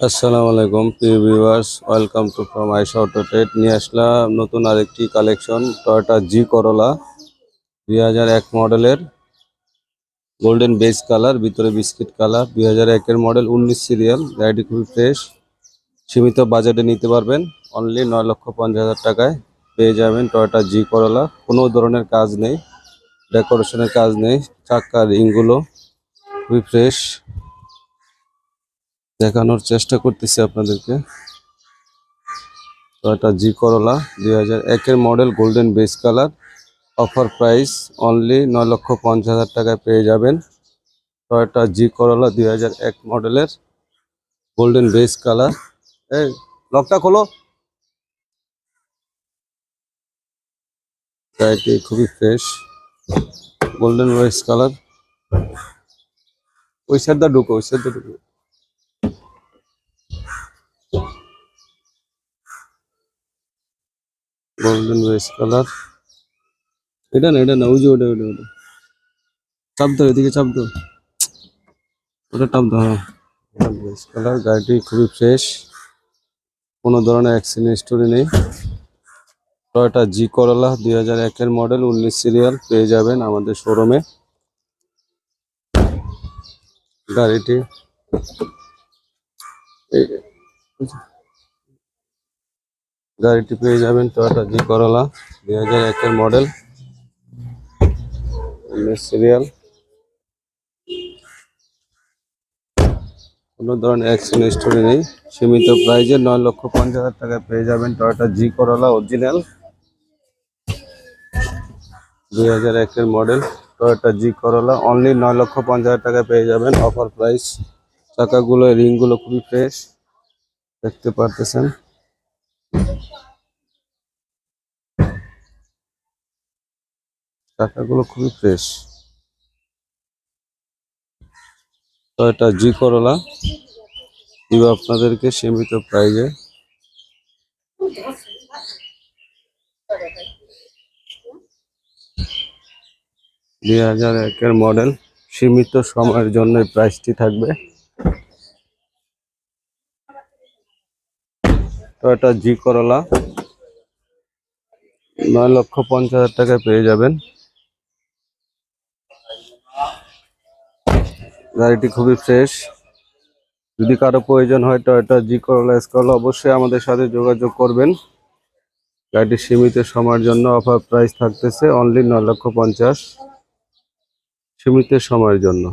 আসসালামু আলাইকুম প্রিয় viewers, welcome to from Ayesha auto trade. নিয়ে আসলাম নতুন আরেকটি কালেকশন, টয়োটা জি করোলা 2001 মডেলের, গোল্ডেন বেজ কালার, ভিতরে বিস্কিট কালার, 2001-এর মডেল, 19 সিরিয়াল। গাড়িটি খুবই ফ্রেশ, সীমিত বাজেটে নিতে পারবেন। অনলি 9,50,000 টাকায় পেয়ে যাবেন টয়োটা জি করোলা। কোনো ধরনের কাজ নেই, ডেকোরেশনের কাজ নেই। চাকার রিংগুলো খুবই ফ্রেশ, দেখানোর চেষ্টা করতেছি আপনাদেরকে। টয়োটা জি করোলা 2001-এর model, golden beige colour. Offer price only 9,50,000 টাকায় পেয়ে যাবেন টয়োটা জি করোলা 2001 মডেলের, গোল্ডেন বেজ কালার। এই লকটা খোলো। গাড়িটি খুবই ফ্রেশ, গোল্ডেন বেজ কালার। ওই সাইডটা ঢুকো, ওই সাইডটা ঢুকো। Golden beige colour. এটা না ওই যে ওটা চাপ দাও, এদিকে চাপ দাও, ওটা চাপ দাও। হ্যাঁ, বেজ কালার। গাড়িটি খুবই ফ্রেশ, কোনো ধরনের অ্যাক্সিডেন্ট হিস্টোরি নেই। টয়োটা জি করোলা 2001-এর মডেল, 19 সিরিয়াল পেয়ে যাবেন আমাদের শোরুমে। গাড়িটি পেয়ে যাবেন টয়োটা জি করোলা 2001-এর মডেল, 19 সিরিয়াল। কোনো ধরনের অ্যাক্সিডেন্ট হিস্টোরি নেই। সীমিত প্রাইজে 9,50,000 টাকায় পেয়ে যাবেন টয়োটা জি করোলা অরিজিনাল 2001-এর মডেল। টয়োটা জি করোলা অনলি 9,50,000 টাকায় পেয়ে যাবেন, অফার প্রাইস। চাকাগুলো, রিংগুলো খুবই ফ্রেশ, দেখতে পারতেছেন। চাকাগুলো খুবই ফ্রেশ। টয়োটা জি করোলা দিব আপনাদেরকে সীমিত প্রাইজে। 2001-এর মডেল, সীমিত সময়ের জন্য এই প্রাইসটি থাকবে। টয়োটা জি করোলা 9,50,000 টাকায় পেয়ে যাবেন। গাড়িটি খুবই ফ্রেশ। যদি কারো প্রয়োজন হয় টয়োটা জি করোলা এসকরোলা, অবশ্যই আমাদের সাথে যোগাযোগ করবেন। গাড়িটি সীমিত সময়ের জন্য অফার প্রাইস থাকতেছে অনলি 9,50,000, সীমিত সময়ের জন্য।